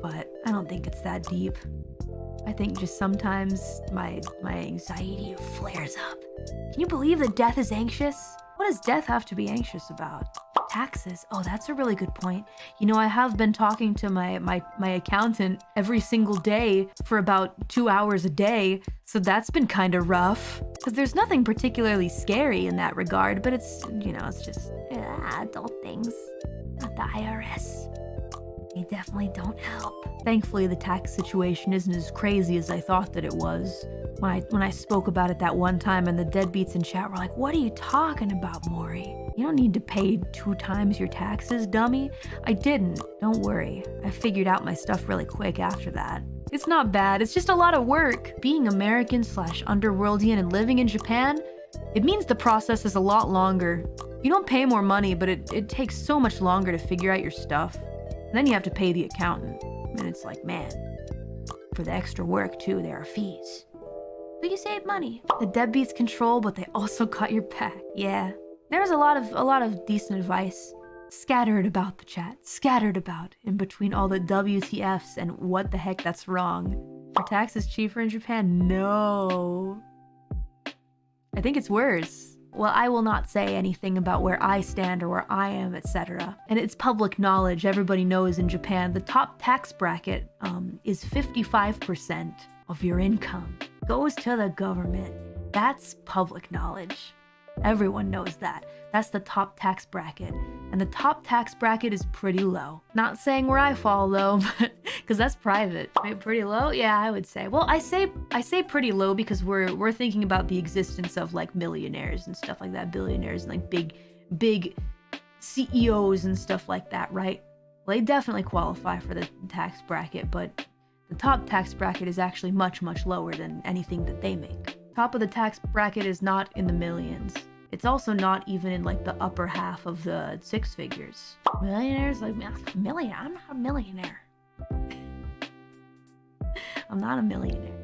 but I don't think it's that deep. I think just sometimes my anxiety flares up. Can you believe that death is anxious? What does death have to be anxious about? Taxes. Oh, that's a really good point. You know, I have been talking to my accountant every single day for about 2 hours a day, so that's been kind of rough. Because there's nothing particularly scary in that regard, but it's, you know, it's just adult things. Not the IRS. They definitely don't help. Thankfully, the tax situation isn't as crazy as I thought that it was. When I spoke about it that one time, and the deadbeats in chat were like, "What are you talking about, Mori? You don't need to pay 2 times your taxes, dummy." I didn't. Don't worry. I figured out my stuff really quick after that. It's not bad. It's just a lot of work. Being American/underworldian and living in Japan, it means the process is a lot longer. You don't pay more money, but it takes so much longer to figure out your stuff. And then you have to pay the accountant. And it's like, man, for the extra work too, there are fees. But you save money. The deadbeats control, but they also got your back. Yeah. There's a lot of decent advice scattered about the chat, scattered about in between all the WTFs and what the heck that's wrong. Are taxes cheaper in Japan? No. I think it's worse. Well, I will not say anything about where I stand or where I am, etc. And it's public knowledge. Everybody knows in Japan, the top tax bracket is 55% of your income. Goes to the government. That's public knowledge. Everyone knows that. That's the top tax bracket. And the top tax bracket is pretty low. Not saying where I fall though, but because that's private. Right, pretty low? Yeah, I would say. Well, I say pretty low because we're thinking about the existence of like millionaires and stuff like that, billionaires and like big CEOs and stuff like that, right? Well, they definitely qualify for the tax bracket, but the top tax bracket is actually much lower than anything that they make. Top of the tax bracket is not in the millions. It's also not even in like the upper half of the 6 figures. Millionaires, like, I'm not a millionaire. I'm not a millionaire.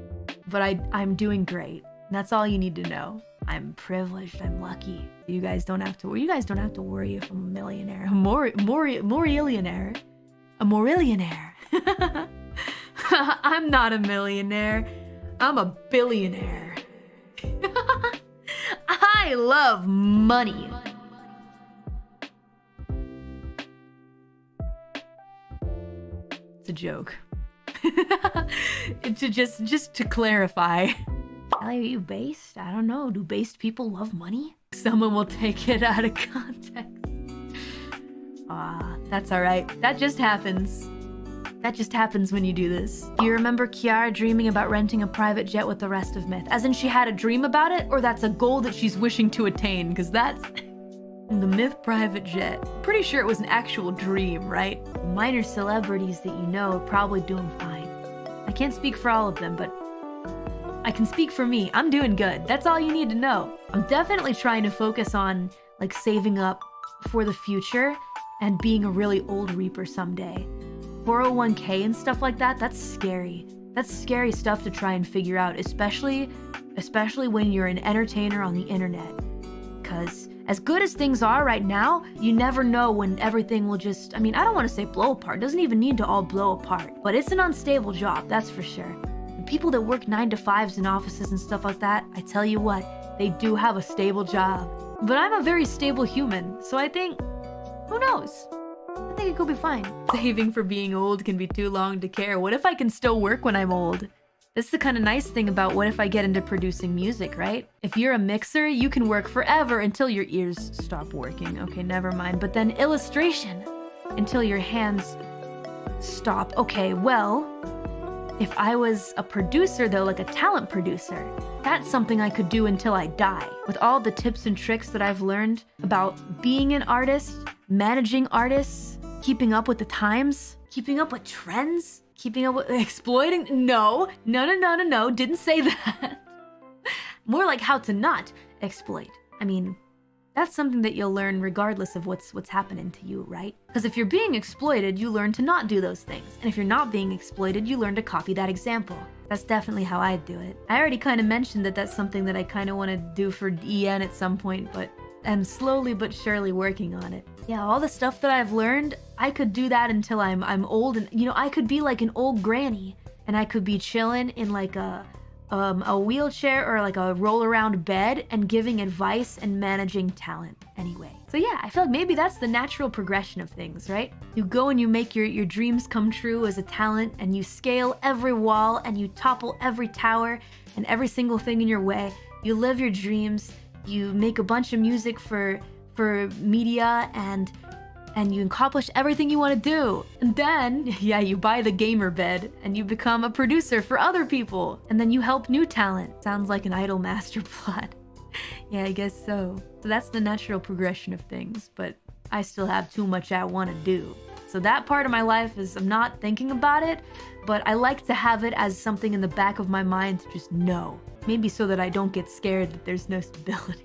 But I'm doing great. That's all you need to know. I'm privileged, I'm lucky. You guys don't have to worry if I'm a millionaire. A Morillionaire. A Morillionaire. I'm not a millionaire. I'm a billionaire. I love money. It's a joke. Just to clarify. Are you based? I don't know. Do based people love money? Someone will take it out of context. That's alright. That just happens. That just happens when you do this. Do you remember Kiara dreaming about renting a private jet with the rest of Myth? As in she had a dream about it? Or that's a goal that she's wishing to attain? Because that's the Myth private jet. Pretty sure it was an actual dream, right? Minor celebrities that you know are probably doing fine. I can't speak for all of them, but I can speak for me. I'm doing good. That's all you need to know. I'm definitely trying to focus on like saving up for the future and being a really old reaper someday. 401k and stuff like that, that's scary. That's scary stuff to try and figure out, especially when you're an entertainer on the internet. Because as good as things are right now, you never know when everything will just, I don't want to say blow apart. It doesn't even need to all blow apart. But it's an unstable job, that's for sure. The people that work 9 to 5s in offices and stuff like that, I tell you what, they do have a stable job. But I'm a very stable human, so I think, who knows? I think it could be fine. Saving for being old can be too long to care. What if I can still work when I'm old? That's the kind of nice thing about what if I get into producing music, right? If you're a mixer, you can work forever until your ears stop working. Okay, never mind. But then illustration, until your hands stop. Okay, well, if I was a producer though, like a talent producer, that's something I could do until I die. With all the tips and tricks that I've learned about being an artist, managing artists, keeping up with the times, keeping up with trends, keeping up with exploiting. No, didn't say that. More like how to not exploit. That's something that you'll learn regardless of what's happening to you, right? Because if you're being exploited, you learn to not do those things. And if you're not being exploited, you learn to copy that example. That's definitely how I do it. I already kind of mentioned that that's something that I kind of want to do for EN at some point, but am slowly but surely working on it. Yeah, all the stuff that I've learned, I could do that until I'm old, and I could be like an old granny, and I could be chilling in like a wheelchair or like a roll around bed and giving advice and managing talent anyway. So yeah, I feel like maybe that's the natural progression of things, right? You go and you make your dreams come true as a talent, and you scale every wall and you topple every tower and every single thing in your way. You live your dreams, you make a bunch of music for media, and you accomplish everything you want to do. And then, yeah, you buy the gamer bed and you become a producer for other people. And then you help new talent. Sounds like an Idol master plot. Yeah, I guess so. So that's the natural progression of things, but I still have too much I want to do. So that part of my life is, I'm not thinking about it, but I like to have it as something in the back of my mind to just know. Maybe so that I don't get scared that there's no stability.